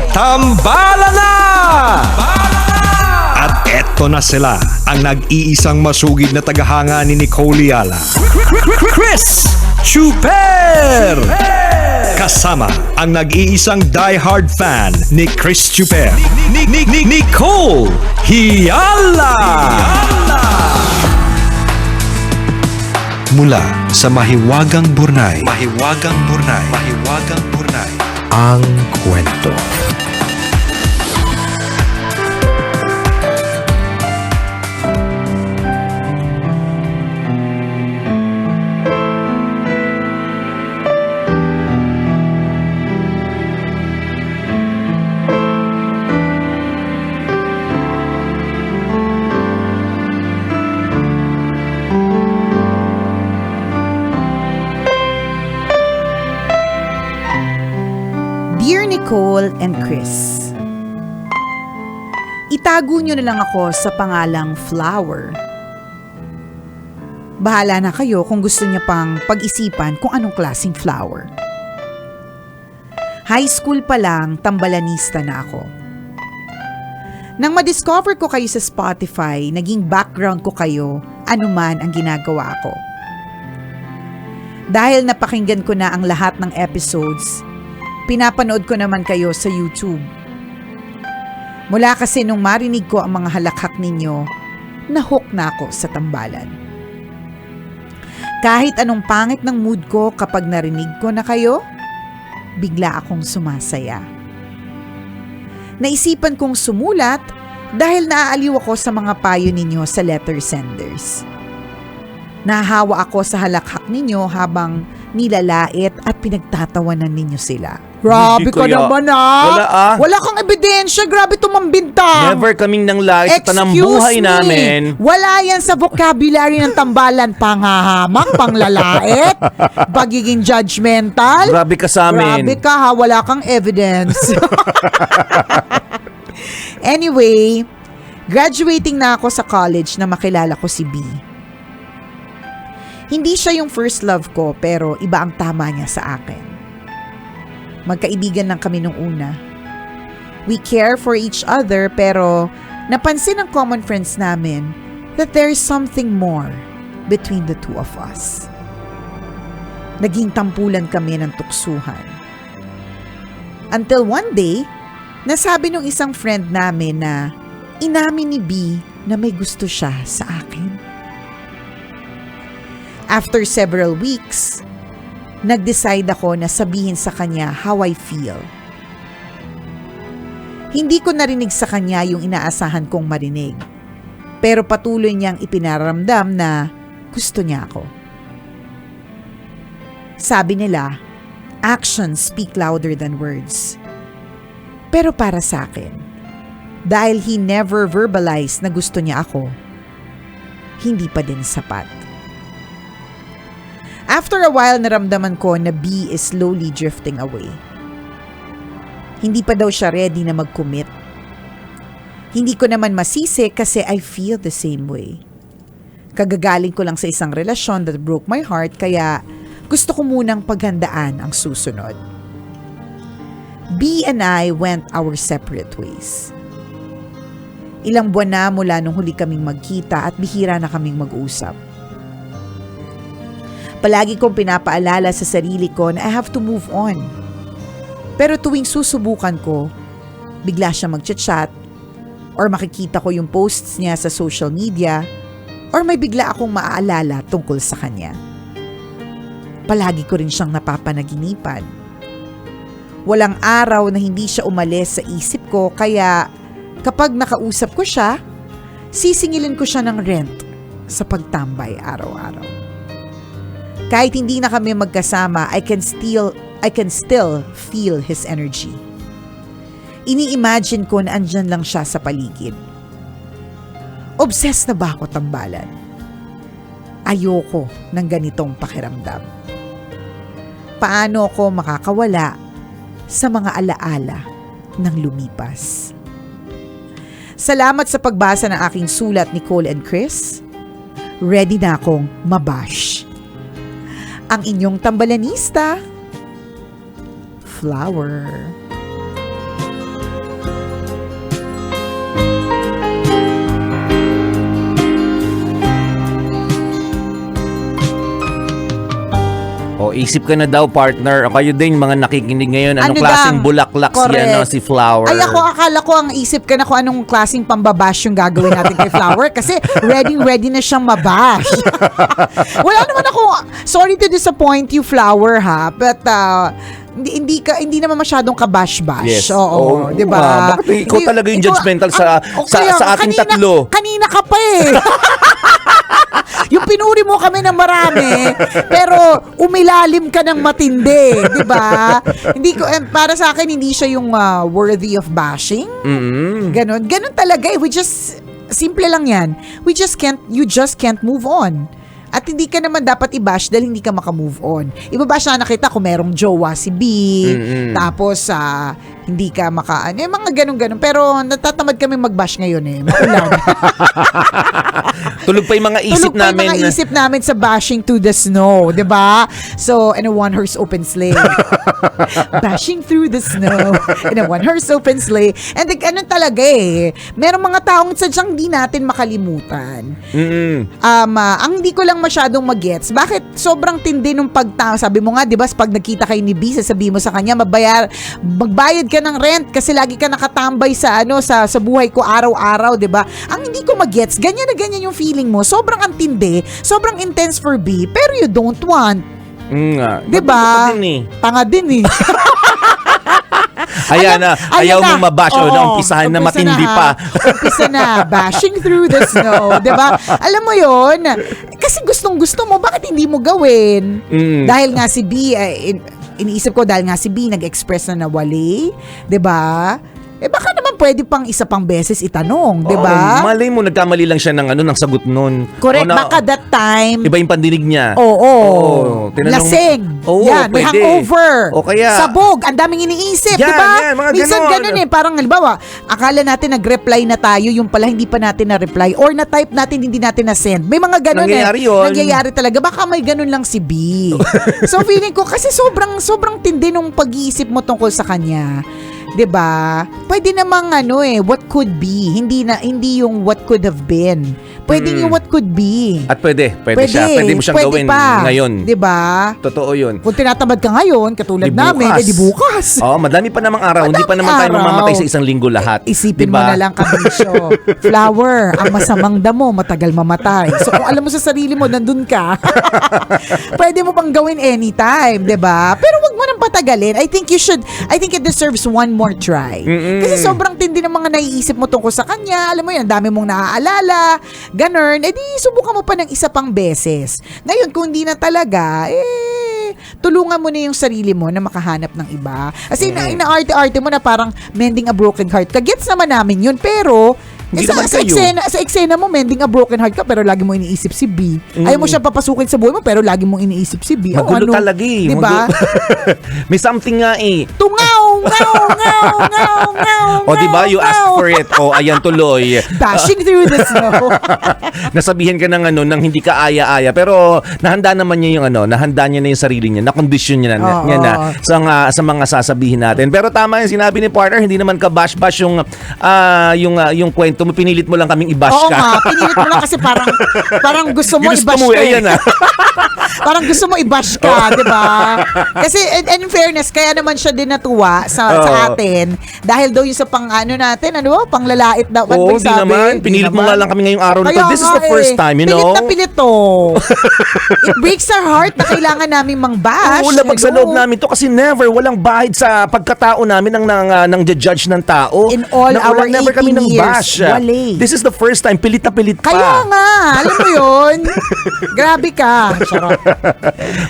Tambala na! At eto na sila, ang nag-iisang masugid na tagahanga ni Nicole Yala, Chris Chuper! Kasama ang nag-iisang diehard fan ni Chris Chuper, Nicole Yala! Mula sa Mahiwagang Burnay, ang kwento. Dear Nicole and Chris, itago nyo na lang ako sa pangalang Flower. Bahala na kayo kung gusto niya pang pag-isipan kung anong klaseng flower. High school pa lang, tambalanista na ako. Nang madiscover ko kayo sa Spotify, naging background ko kayo anuman ang ginagawa ko. Dahil napakinggan ko na ang lahat ng episodes, pinapanood ko naman kayo sa YouTube. Mula kasi nung marinig ko ang mga halakhak ninyo, nahook na ako sa tambalan. Kahit anong pangit ng mood ko kapag narinig ko na kayo, bigla akong sumasaya. Naisipan kong sumulat dahil naaaliw ako sa mga payo ninyo sa letter senders. Nahahawa ako sa halakhak ninyo habang nilalait at pinagtatawanan ninyo sila. Grabe ka naman Wala kang ebidensya. Grabe tumambinta. Never kaming nanglait sa tanang buhay namin. Wala yan sa vocabulary ng tambalan. Panghahamak, panglalait, pagiging judgmental. Grabe ka sa amin. Grabe ka ha. Wala kang evidence. Anyway, graduating na ako sa college na makilala ko si B. Hindi siya yung first love ko pero iba ang tama niya sa akin. Magkaibigan lang kami nung una. We care for each other pero napansin ng common friends namin that there is something more between the two of us. Naging tampulan kami ng tuksuhan. Until one day, nasabi nung isang friend namin na inamin ni B na may gusto siya sa akin. After several weeks, nag-decide ako na sabihin sa kanya how I feel. Hindi ko narinig sa kanya yung inaasahan kong marinig, pero patuloy niyang ipinaramdam na gusto niya ako. Sabi nila, actions speak louder than words. Pero para sa akin, dahil he never verbalized na gusto niya ako, hindi pa din sapat. After a while, naramdaman ko na B is slowly drifting away. Hindi pa daw siya ready na mag-commit. Hindi ko naman masisi kasi I feel the same way. Kagagaling ko lang sa isang relasyon that broke my heart kaya gusto ko munang paghandaan ang susunod. B and I went our separate ways. Ilang buwan na mula nung huli kaming magkita at bihira na kaming mag-usap. Palagi kong pinapaalala sa sarili ko na I have to move on. Pero tuwing susubukan ko, bigla siya mag-chat or makikita ko yung posts niya sa social media or may bigla akong maaalala tungkol sa kanya. Palagi ko rin siyang napapanaginipan. Walang araw na hindi siya umalis sa isip ko kaya kapag nakausap ko siya, sisingilin ko siya ng rent sa pagtambay araw-araw. Kahit hindi na kami magkasama, I can still feel his energy. Ini-imagine ko na andyan lang siya sa paligid. Obsessed na ba ako tambalan? Ayoko ng ganitong pakiramdam. Paano ako makakawala sa mga alaala ng lumipas? Salamat sa pagbasa ng aking sulat, Nicole and Chris. Ready na akong mabash. Ang inyong tambalanista, Flower. isip ka na daw, partner. O kayo din, mga nakikinig ngayon. Anong Ano klaseng lang? bulaklak Correct. siya, no? Si Flower. Ay, akala ko ang isip ka na kung anong klaseng pambabash yung gagawin natin kay Flower kasi ready na siyang mabash. Wala naman ako, sorry to disappoint you, Flower, ha, but hindi naman masyadong kabash-bash. Yes. Oo, 'di ba? Bakit ikaw talaga yung judgmental sa ating tatlo? Kanina ka pa eh. Yung pinuri mo kami ng marami, pero umilalim ka ng matindi, 'di ba? Hindi ko para sa akin hindi siya yung worthy of bashing. Ganon talaga eh. Simple lang 'yan. You just can't move on. At hindi ka naman dapat i-bash dahil hindi ka maka-move on. Ibabash na nakita kung merong jowa si B, tapos hindi ka mga ganun-ganun. Pero natatamad kami mag-bash ngayon eh. Maulan. Tulog pa yung mga isip namin. Tulog pa yung mga isip namin sa bashing to the snow, di ba? So, in a one-horse open sleigh. Bashing through the snow in a one-horse open sleigh. And ganun talaga eh. Merong mga taong sadyang di natin makalimutan. Ang hindi ko lang masyadong mag-gets, bakit sobrang tindi nung sabi mo nga, di ba, pag nagkita kayo ni B, sasabihin mo sa kanya, magbayad ka ng rent kasi lagi ka nakatambay sa buhay ko araw-araw, di ba? Ang hindi ko mag-gets, ganyan na ganyan yung feeling mo. Sobrang antindi, sobrang intense for B, pero you don't want. Di ba? Tanga din eh. Ayaw mong mabash o naumpisahan na matindi pa. Umpisa na, bashing through the snow, 'di ba? Alam mo 'yon, kasi gustong-gusto mo, bakit hindi mo gawin? Dahil nga si B, iniisip ko dahil nga si B nag-express na nawali, 'di ba? Baka naman pwede pang isa pang beses itanong, di ba? Malay mo, nagkamali lang siya ng sagot nun. Correct, baka that time. Iba yung pandinig niya. Oo. Lasing. Yan, may pwede. hangover. O kaya. Sabog, ang daming iniisip, Yan, di ba? yan, mga Minsan ganon. ganun eh, parang halimbawa, akala natin nag-reply na tayo, yung pala hindi pa natin na-reply, or na-type natin, hindi natin na-send. May mga ganun Nangyayari eh. yun. Nangyayari talaga. Baka may ganun lang si B. So feeling ko, kasi sobrang tindi nung pag-iisip mo tungkol sa kanya. 'Di ba? Pwede namang what could be, hindi yung what could have been. Pwede yung what could be. At pwede siya. Pwede mo siyang gawin ngayon. 'Di ba? Totoo 'yun. Kung tinatamad ka ngayon, katulad namin, di bukas. Madami pa namang araw. Hindi pa naman tayo mamamatay sa isang linggo lahat. Isipin diba? mo na lang, kabisyo. Flower, ang masamang damo, matagal mamatay. So kung alam mo sa sarili mo, nandun ka. Pwede mo pang gawin anytime, 'di ba? Pero wag mo nang patagalin. I think it deserves one more try. Kasi sobrang tindi ng mga naiisip mo tungkol sa kanya. Alam mo yan, dami mong naaalala. Ganun. Di subukan mo pa ng isa pang beses. Ngayon, kung hindi na talaga, tulungan mo na yung sarili mo na makahanap ng iba. Kasi inaarte-arte mo na parang mending a broken heart. Kagets naman namin yun, pero Hindi naman kayo. Sa eksena mo, mending a broken heart ka, pero lagi mo iniisip si B. Ayaw mo siya papasukin sa buhay mo, pero lagi mong iniisip si B. Magulo talaga eh. Diba? May something nga eh. Tungaw! O diba, you asked for it. O ayan tuloy. Bashing through the snow. Nasabihan ka ng nang hindi ka aya-aya. Pero nahanda naman niya nahanda niya na yung sarili niya. Na-condition niya na sa mga sasabihin natin. Pero tama yung sinabi ni partner, hindi naman ka bash-bash yung kwento mo, pinilit mo lang kaming i-bash ka. Oo nga, pinilit mo lang kasi parang gusto mo i-bash ka. Ayan, Parang gusto mo i-bash ka, di ba? Kasi, and in fairness, kaya naman siya din natuwa sa atin. Dahil daw yung sa panglalait daw. Oo, di naman. Pinilit mo nga lang kami ngayong araw na to. This is the first time, Pilit na pilit to. It breaks our heart na kailangan namin mang-bash. Oo, labag sa loob namin to kasi walang bahid sa pagkatao namin ng judge ng tao. In all our 18 never kami ng bash. Wale. This is the first time, pilit na pilit pa. Kaya nga, alam mo yun? Grabe ka. Charot.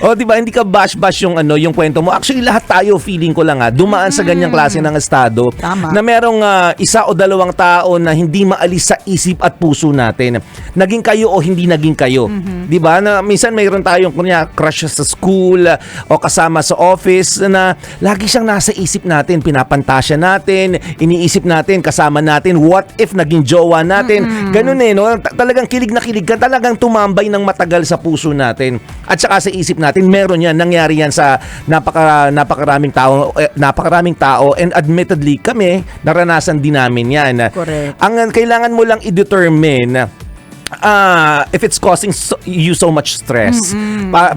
O, di ba, hindi ka bash-bash yung kwento mo. Actually, lahat tayo, feeling ko lang dumaan sa ganyang klase ng estado. Tama. Na merong isa o dalawang tao na hindi maalis sa isip at puso natin. Naging kayo o hindi naging kayo. Di ba? Na minsan mayroon tayong crush sa school o kasama sa office na lagi siyang nasa isip natin, pinapantasya natin, iniisip natin, kasama natin, what if naging jowa natin. Ganun no? Talagang kilig na kilig ka, talagang tumambay ng matagal sa puso natin. At saka sa isip natin, meron yan, nangyari yan sa napakaraming tao, and admittedly kami, naranasan din namin yan. Correct. Ang kailangan mo lang i-determine if it's causing you so much stress.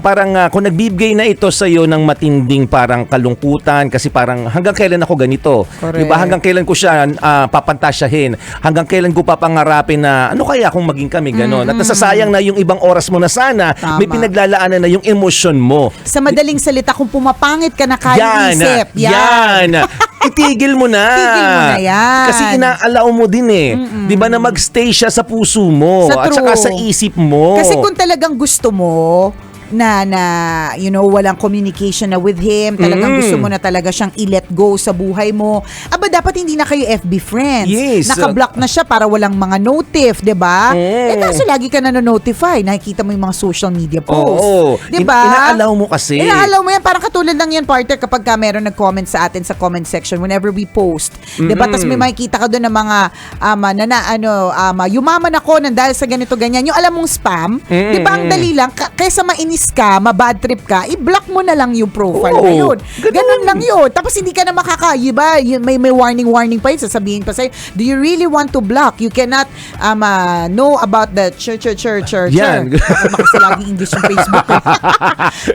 Parang kung nagbibigay na ito sa iyo ng matinding parang kalungkutan kasi parang hanggang kailan ako ganito? Correct. 'Di ba? Hanggang kailan ko siya papantasyahin? Hanggang kailan ko papangarapin na ano kaya kung maging kami ganon? At nasasayang na yung ibang oras mo na sana Tama. may pinaglalaanan na yung emosyon mo. Sa madaling salita, kung pumapangit ka na kaya isip. Yan. Itigil mo na. Tigil mo na yan. Kasi inaalaw mo din eh. 'Di ba na magstay siya sa puso mo Sa at saka true. sa isip mo. Kasi kung talagang gusto mo na you know, walang communication na with him, talagang gusto mo na talaga siyang i-let go sa buhay mo, dapat hindi na kayo FB friends. Yes. Naka-block na siya para walang mga notif, 'di ba? Kaso lagi ka na notify, nakikita mo yung mga social media posts. Oo. 'Di ba? Inaalaw mo kasi. Inaalaw mo yan, parang katulad lang yan, partner, kapag ka meron nag-comment sa atin sa comment section whenever we post. 'Di ba? Tapos may makikita ka doon ng mga yumaman ako nang dahil sa ganito ganyan. Yung alam mong spam, 'di ba? Ang dali lang kaysa mainis ka, mabad trip ka, i-block mo na lang yung profile na yun. Ganun lang yun. Tapos hindi ka na ba? May warning pa yun, sasabihin pa sa'yo, do you really want to block? You cannot know about the Yan. Kasi laging English yung Facebook.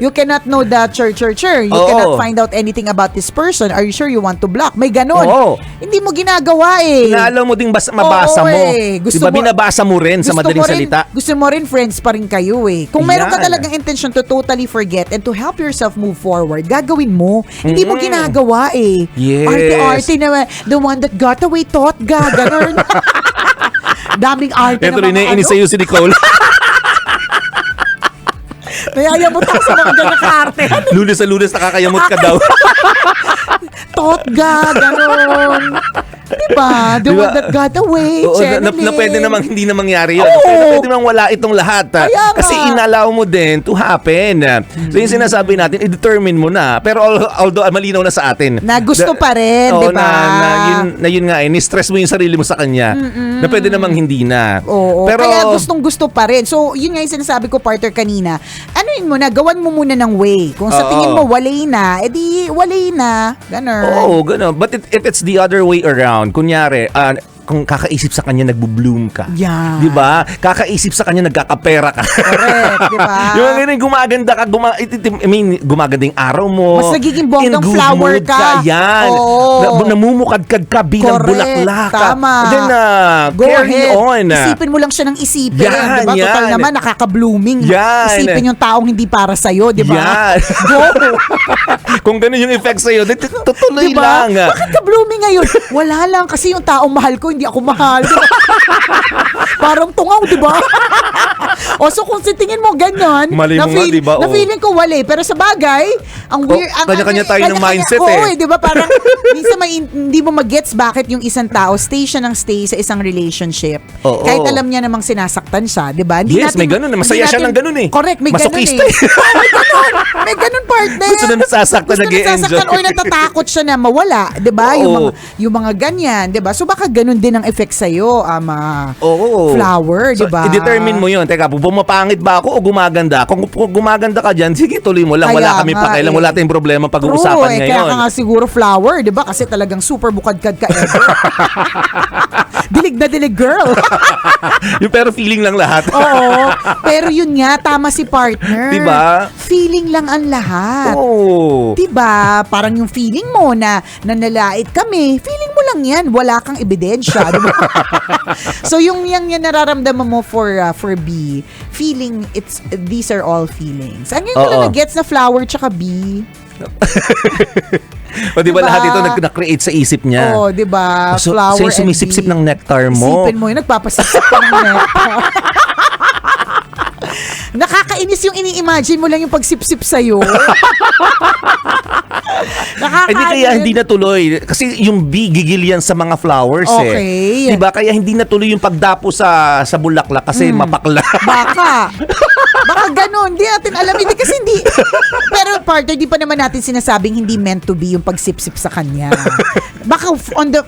You cannot know the You Oo. cannot find out anything about this person. Are you sure you want to block? May ganun. Oo. Hindi mo ginagawa eh. Inaalaw mo ding mabasa Oo, mo. eh. Gusto Diba mo- binabasa mo rin sa Gusto madaling mo rin- salita? Gusto mo rin friends pa rin kayo eh. Kung meron ka Yan. talagang intention to totally forget and to help yourself move forward, gagawin mo. Hindi mo ginagawa eh. Yes. Arte-arte na, the one that got away thought ga, ganun. Daming arte Ito na rin mga naiinis sa'yo si Nicole. Nayayabot ako sa mga ganyan ka-arte. Lunes sa lunes nakakayamot ka daw. Thought ga, ganun. Diba? The Diba? one that got away. Oo, na pwede namang hindi na mangyari yun. Pwede namang wala itong lahat. Kaya nga. Kasi inalaw mo din to happen. So yung sinasabi natin, i-determine mo na. Pero although malinaw na sa atin. Na gusto pa rin, Oo, diba? Yun nga eh. Ni-stress mo yung sarili mo sa kanya. Na pwede namang hindi na. Oo, Pero, kaya gustong-gusto pa rin. So, yun nga yung sinasabi ko, partner, kanina. Ano yun mo na, gawan mo muna ng way. Kung sa Oo. tingin mo, walay na, edi walay na. Ganun. Oo, gano'n. But if it's the other way around, kunyari, kung kakaisip sa kanya nagbo-bloom ka. Yan. 'Di ba? Kakaisip sa kanya nagkakapera ka. Correct, di ba? Yung ganun, gumaganda ka, gumaganda yung araw mo. Mas nagiging In bonggang good flower mood ka. Yan. Oo. Namumukadkad ka bilang Correct, bulaklak ka. tama. Then, Go carry ahead. on. Isipin mo lang siya ng isipin. Yan, Diba? Total yan. naman, nakaka-blooming. Yan. Isipin yung taong hindi para sa'yo, di ba? Yan. Go! Kung ganun yung effect sa'yo, then tutuloy Diba? lang. Bakit ka blooming ngayon? Wala lang kasi yung taong mahal ko, hindi ako mahal. Diba? Parang tungaw, di ba? O so kung sa tingin mo ganyan, Mali mo nga, di ba? na Oo. feeling ko wali. Pero sa bagay, ang weird. kanya-kanya tayo ng mindset Oo, eh. di ba? Parang minsan hindi mo mag-gets bakit yung isang tao stay siya ng stay sa isang relationship. Oo. Kahit alam niya namang sinasaktan siya, di ba? Yes, may ganun. Masaya siya ng ganun eh. Correct, may ganun Masokista eh. eh. May ganun. May ganun, partner. Gusto na nasasaktan, Gusto nag-e-enjoy. nasasaktan or natatakot siya na mawala, 'di ba? Oo. Yung mga ganyan, 'di ba? So baka ganun din ang effect sa iyo, Oo. flower, So, 'di ba? i-determine mo 'yun. Teka, bumapangit ba ako o gumaganda? Kung gumaganda ka diyan, sige, tuloy mo lang. Wala Kaya kami nga pakialam, eh. wala tayong problema True, pag-uusapan kaya ngayon. ka nga siguro flower, 'di ba? Kasi talagang super bukadkad ka ever. Dilig na dilig, girl. Yung pero feeling lang lahat. Oo. Pero yun nga, tama si partner. 'Di ba? Feeling lang ang lahat. Oo. Diba? Parang yung feeling mo na nanalait kami, feeling mo lang yan. Wala kang ebidensya. Diba? So yung nararamdaman mo for B, feeling, these are all feelings. Ang yung Oo. na-gets na flower tsaka B. O di ba Diba? lahat ito na-create sa isip niya? Oh, diba? So, Flower sa'yo and sumisipsip bee. ng nectar mo. Isipin mo yun, nagpapasipsip ka ng nectar. Nakakainis yung ini-imagine mo lang yung pagsipsip sa'yo. Hindi kaya hindi natuloy. Kasi yung bee gigil yan sa mga flowers Okay. eh. Diba? Kaya hindi natuloy yung pagdapo sa bulaklak kasi mapakla. Baka ganun. Hindi natin alam. Hindi kasi hindi. Pero partner, di pa naman natin sinasabing hindi meant to be yung pagsipsip sa kanya. Baka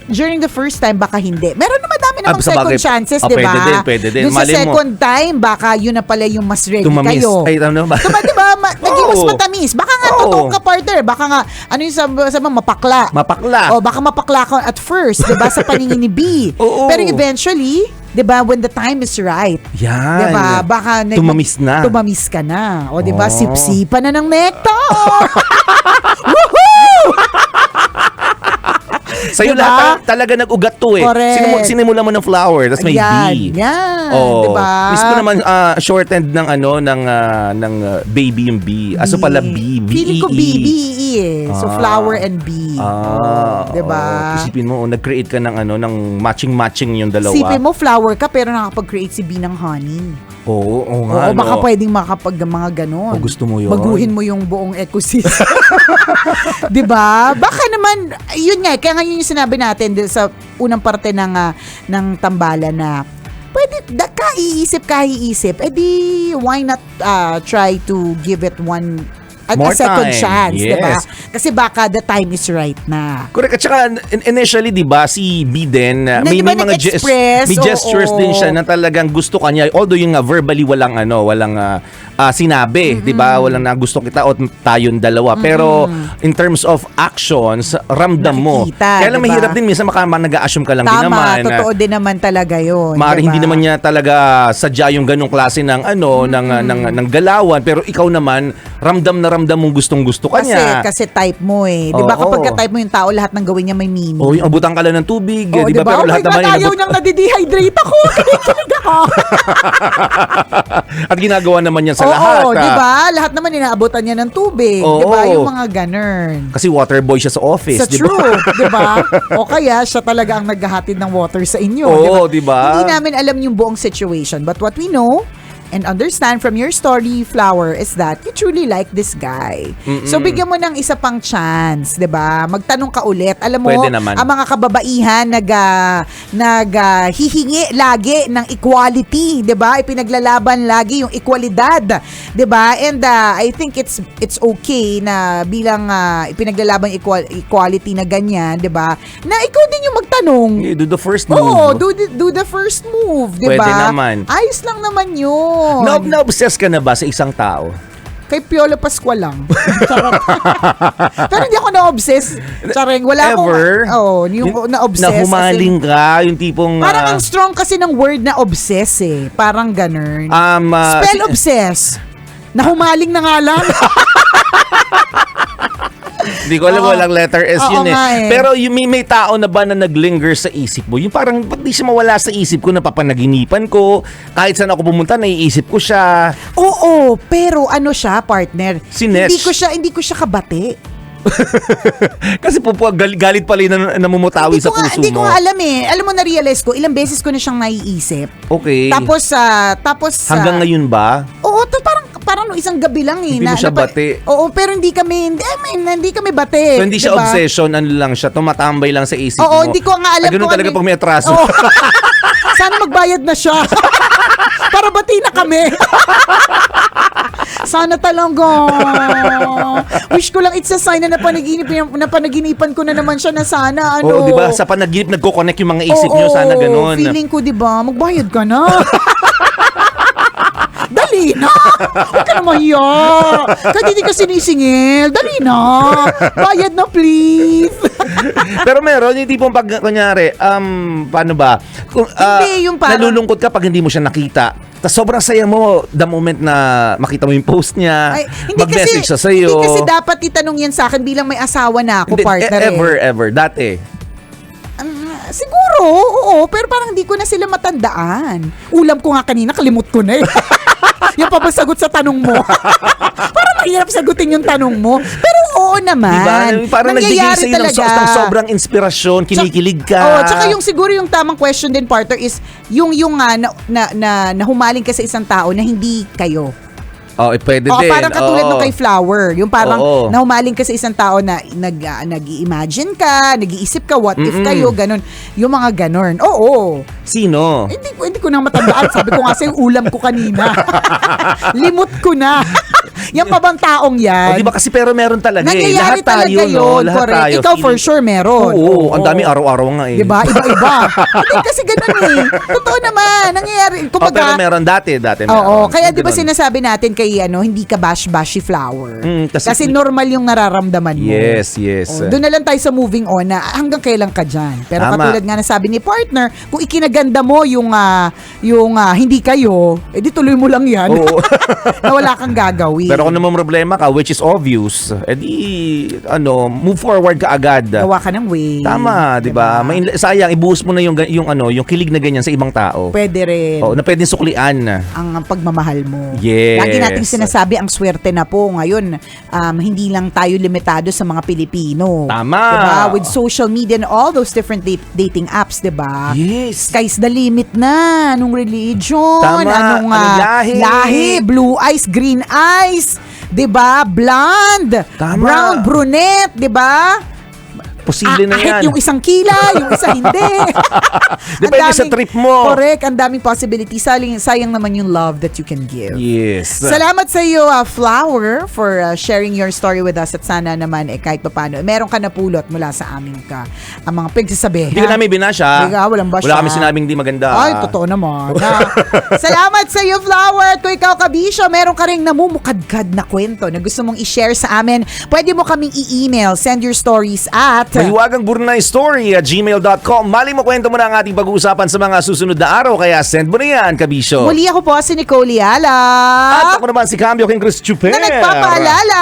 during the first time, baka hindi. Meron naman dami namang sa bagay, second chances, di ba? pwede din. Dun sa Malay mo. second time, baka yun na pala yung mas ready Tumamis. kayo. Ay, ano ba? Diba? Naging mas Oo. matamis. Baka nga Oo. totoo ka, partner. Baka nga, ano yung sabi mapakla. Mapakla. O baka mapakla ka at first, diba? Sa paningin ni B. Oo. Pero eventually, 'Diba? When the time is right. Yan. Diba? Baka Tumamis na. Tumamis ka na. O diba? Oh. Sipsipan na ng nectar. Woohoo! Sa'yo Diba? lahat talaga nag-ugat to eh. Correct. Sinimula mo ng flower, tapos may B. Yan. Oh. Diba? Miss ko naman short end ng baby yung B. Aso pala B. Feeling ko B-E-E. B-E eh. So, flower and B. Diba? Isipin mo, nag-create ka ng matching-matching yung dalawa. Isipin mo, flower ka pero nakapag-create si B ng honey. Oo nga. Oo, baka pwedeng makapag mga ganon. O, gusto mo yun? Baguhin mo yung buong ecosystem. Diba? Baka naman, yun nga, kaya nga yun yung sinabi natin sa unang parte ng tambalan na pwede, kaiisip, edi why not try to give it a More second time. chance, Yes. diba? Kasi baka the time is right na. Correct. At saka initially, di ba, si B din, may diba mga nag-express? may gestures Oo. din siya na talagang gusto kanya. Although yung verbally walang sinabi, di ba? Walang gusto kita o tayong dalawa. Pero in terms of actions, ramdam mo. Nakikita, Kaya lang diba? mahirap din minsan nag-a-assume ka lang din naman. Tama, totoo din naman talaga yun. Maaari diba? hindi naman niya talaga sadya yung ganong klase ng ng galawan, pero ikaw naman ramdam na ramdam mong gustong-gusto ka niya. Kasi type mo eh. 'Di ba Oo. kapag type mo yung tao, lahat ng gawin niya may meaning. O yung abutan ka lang ng tubig, Oo, di ba? Pero Oh lahat my God, naman ayaw niyang nadidehydrate ako. Kinikilig ako. at ginagawa naman yan sa Oo, lahat. di ba? Lahat naman inaabutan niya ng tubig. Oo. Di ba? Yung mga ganun. Kasi water boy siya sa office, Sa di ba? true, di ba? O kaya siya talaga ang naghahatid ng water sa inyo. Oo, di di ba? Hindi namin alam yung buong situation. But what we know and understand from your story, Flower, is that you truly like this guy. So, bigyan mo ng isa pang chance, di ba? Magtanong ka ulit. Alam mo, Pwede naman. ang mga kababaihan hihingi lagi ng equality, di ba? Ipinaglalaban lagi yung ekwalidad, di ba? And I think it's okay na bilang ipinaglalaban equality na ganyan, di ba? Na ikaw din yung magtanong. Okay, do the first move. Oo, do the first move, di ba? Pwede naman. Ayos lang naman yun. Na-obsess ka na ba sa isang tao? Kay Piolo Pascual lang. Charot. Pero hindi ako na-obsess. Charing, wala Ever? yung na-obsess. Nahumaling ka, yung tipong... Parang ang strong kasi ng word na obsess eh. Parang ganun. Spell obsess. Nahumaling na nga lang. Hindi ko alam, walang letter S Oo yun eh. nga eh. Pero yung may tao na ba na naglinger sa isip mo? Yung parang, ba't di siya mawala sa isip ko, napapanaginipan ko, kahit saan ako pumunta, naiisip ko siya. Oo, pero ano siya, partner? Si Nesh. Hindi ko siya kabate. Kasi galit pala yung namumutawi sa puso Hindi ko mo. nga alam eh. Alam mo, na-realize ko, ilang beses ko na siyang naiisip. Okay. Tapos Hanggang ngayon ba? Oo, parang no isang gabi lang eh. Hindi mo siya bate. Oo, pero hindi kami bate. So hindi siya diba? obsession, ano lang siya, tumatambay lang sa isip mo. Oo, hindi ko nga alam ganun kung talaga ano pag may atraso. Oo. Sana magbayad na siya. Para bati na kami. Sana talaga. Wish ko lang it's a sign na napanaginipan ko na naman siya na sana ano. Oo, di ba? Sa panaginip nagko-connect yung mga isip nyo, sana ganun. Feeling ko, di ba? Magbayad ka na. Dali na! Huwag ka na mahiya! Kahit hindi ka sinisingil, dali na! Bayad na, please! Pero meron, yung tipong pag, kunyari, paano ba? Hindi, yung parang- nalulungkot ka pag hindi mo siya nakita. Tapos sobrang saya mo the moment na makita mo yung post niya, Ay, mag-message siya sa'yo. Hindi kasi dapat itanong yan sa akin bilang may asawa na ako, Hindi, partner. ever, dati. Siguro, oo. Pero parang hindi ko na sila matandaan. Ulam ko nga kanina, kalimut ko na eh. Yung pa ba sagot sa tanong mo? Parang mahirap sagutin yung tanong mo. Pero oo naman. Diba? Parang nagbigay sa'yo ng sobrang inspirasyon, kinikilig ka. Oo, tsaka yung siguro yung tamang question din, partner, is yung nahumaling ka sa isang tao na hindi kayo. Oh, pwede din. Parang katulad nung kay Flower. Yung parang nahumaling ka sa isang tao na nag-i-imagine ka, nag-iisip ka, what if kayo, ganun. Yung mga ganun. Oo. Sino? Hindi ko na matandaan. Sabi ko nga sa'yo, ulam ko kanina. Limot ko na. Yan pa bang taong yan? Di ba kasi pero meron talaga Nangyayari Lahat tayo, talaga yun. Lahat Correct. tayo. Ikaw for sure meron. Oo, ang dami araw-araw nga eh. Diba? Iba-iba. Hindi kasi ganun eh. Totoo naman. Nangyayari. Kumbaga, pero meron dati meron. oo. Kaya di ba Ganun. sinasabi natin, kay hindi ka bash-bashy flower. Kasi normal yung nararamdaman mo. Yes. Doon na lang tayo sa moving on na hanggang kailan ka dyan. Pero Tama. katulad nga na sabi ni partner, kung ikinaganda mo yung hindi kayo, edi tuloy mo lang yan. Oo. Na wala kang gagawin. Pero kung naman problema ka, which is obvious, move forward ka agad. Gawa ka ng way. Tama, di ba? Sayang, ibuhos mo na yung kilig na ganyan sa ibang tao. Pwede rin. Oo, na pwedeng suklian. Ang pagmamahal mo. Yes. Lagi nating sinasabi ang swerte na po ngayon. Hindi lang tayo limitado sa mga Pilipino. Tama. Diba? With social media and all those different dating apps, diba? Yes. Sky's the limit na. Anong religion? Tama. Anong lahi? Blue eyes, green eyes. Diba? Blonde. Tama. Brown, brunette. Diba? Posible na Kahit yan. yung isang kilay, yung isa hindi. Depende sa trip mo. Correct. Ang daming possibility. Sayang naman yung love that you can give. Yes. Salamat sa iyo, Flower, for sharing your story with us. At sana naman, kahit paano, meron ka napulot mula sa amin ang mga pagsasabi. Hindi ka namin binasya. Hindi ka, walang basya. Wala kami sinabing di maganda. Ay, totoo naman. Salamat sa iyo, Flower. At kung ikaw, Kabisyo, meron ka rin namumukadkad na kwento na gusto mong i-share sa amin, pwede mo kaming i-email. Send your stories at Mahiwagang burnaystory@gmail.com. Mali mo kwento mo na ang ating pag-uusapan sa mga susunod na araw, kaya send mo na yan, Kabisyo. Muli ako po si Nicole Yala. At ako naman si Cambio King Chris Chuper. Na nagpapaalala,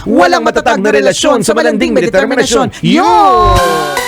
walang matatag na relasyon sa malanding may determinasyon. Yun!